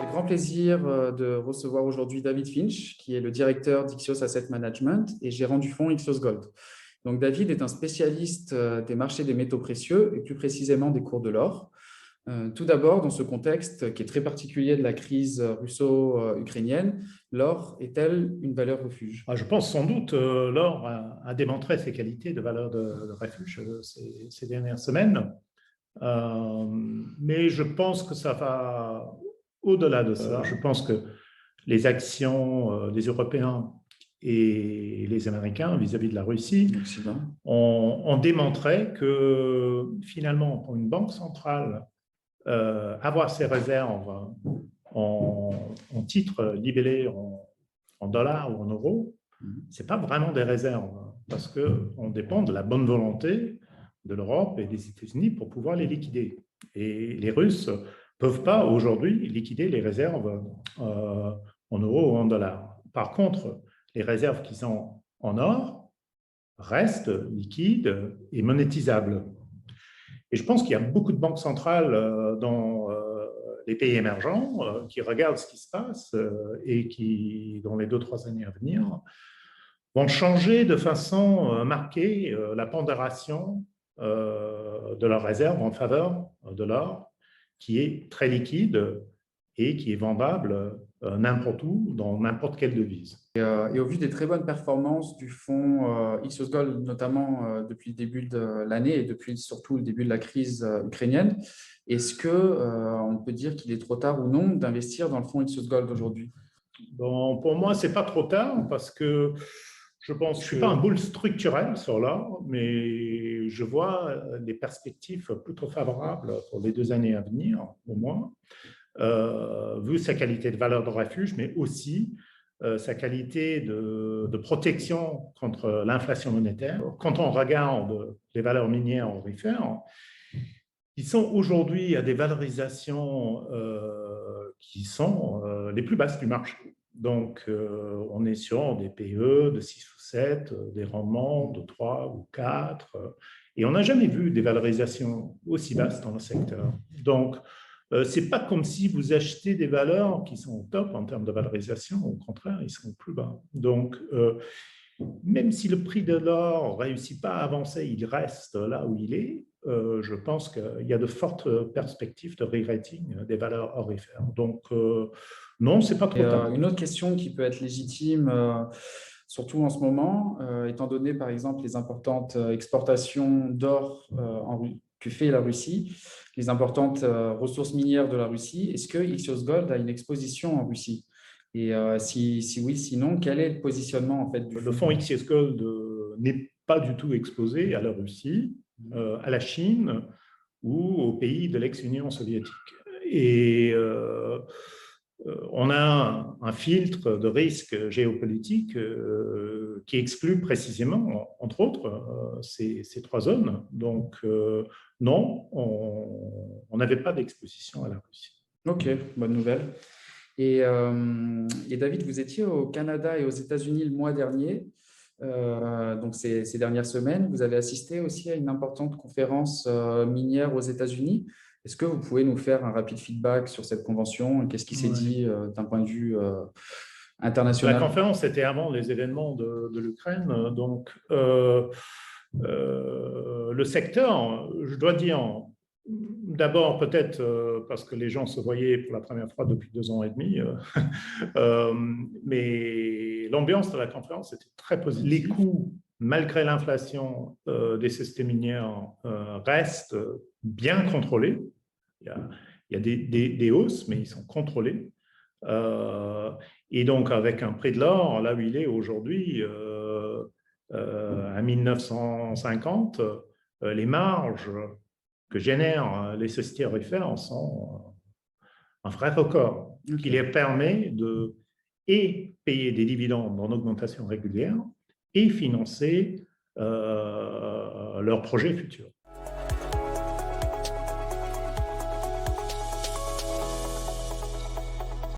J'ai le grand plaisir de recevoir aujourd'hui David Finch, qui est le directeur d'Ixios Asset Management et gérant du fonds Ixios Gold. Donc, David est un spécialiste des marchés des métaux précieux et plus précisément des cours de l'or. Tout d'abord, dans ce contexte qui est très particulier de la crise russo-ukrainienne, l'or est-elle une valeur refuge? Je pense sans doute l'or a démontré ses qualités de valeur de refuge ces dernières semaines. Mais je pense que ça va au-delà de ça. Je pense que les actions des Européens et les Américains vis-à-vis de la Russie ont démontré que finalement, pour une banque centrale, avoir ses réserves en titres libellés en dollars ou en euros, ce n'est pas vraiment des réserves, parce qu'on dépend de la bonne volonté de l'Europe et des États-Unis pour pouvoir les liquider. Et les Russes ne peuvent pas aujourd'hui liquider les réserves en euros ou en dollars. Par contre, les réserves qui sont en or restent liquides et monétisables. Et je pense qu'il y a beaucoup de banques centrales dans les pays émergents qui regardent ce qui se passe et qui, dans les 2-3 années à venir, vont changer de façon marquée la pondération de leurs réserves en faveur de l'or, qui est très liquide et qui est vendable n'importe où, dans n'importe quelle devise. Et au vu des très bonnes performances du fonds Ixios Gold, notamment depuis le début de l'année et depuis surtout le début de la crise ukrainienne, est-ce qu'on peut dire qu'il est trop tard ou non d'investir dans le fonds Ixios Gold aujourd'hui? Bon, pour moi, ce n'est pas trop tard parce que je pense que je ne suis pas un bull structurel sur l'or, mais je vois des perspectives plutôt favorables pour les 2 années à venir, au moins, vu sa qualité de valeur de refuge, mais aussi sa qualité de protection contre l'inflation monétaire. Quand on regarde les valeurs minières aurifères, ils sont aujourd'hui à des valorisations qui sont les plus basses du marché. Donc, on est sur des PE de 6 ou 7, des rendements de 3 ou 4, et on n'a jamais vu des valorisations aussi basses dans le secteur. Donc, ce n'est pas comme si vous achetez des valeurs qui sont au top en termes de valorisation, au contraire, ils sont plus bas. Donc, même si le prix de l'or ne réussit pas à avancer, il reste là où il est, je pense qu'il y a de fortes perspectives de re-rating des valeurs aurifères. Donc, non, ce n'est pas trop tard. Une autre question qui peut être légitime, surtout en ce moment, étant donné par exemple les importantes exportations d'or que fait la Russie, les importantes ressources minières de la Russie, est-ce que Ixios Gold a une exposition en Russie? Et si oui, sinon, quel est le positionnement en fait du fonds? Le fonds Ixios Gold n'est pas du tout exposé à la Russie, à la Chine ou aux pays de l'ex-Union soviétique. Et on a un filtre de risque géopolitique qui exclut précisément, entre autres, ces 3 zones. Donc, non, on n'avait pas d'exposition à la Russie. Ok, bonne nouvelle. Et David, vous étiez au Canada et aux États-Unis le mois dernier, donc ces dernières semaines. Vous avez assisté aussi à une importante conférence minière aux États-Unis. Est-ce que vous pouvez nous faire un rapide feedback sur cette convention? Qu'est-ce qui s'est dit d'un point de vue international? La conférence était avant les événements de l'Ukraine. Donc, le secteur, je dois dire, d'abord peut-être parce que les gens se voyaient pour la première fois depuis 2 ans et demi, mais l'ambiance de la conférence était très positive. Les coûts, malgré l'inflation des sociétés minières, restent bien contrôlés. Il y a des hausses, mais ils sont contrôlés. Et donc, avec un prix de l'or, là où il est aujourd'hui, à 1950, les marges que génèrent les sociétés aurifères sont un vrai record qui les permet de payer des dividendes en augmentation régulière et financer leurs projets futurs.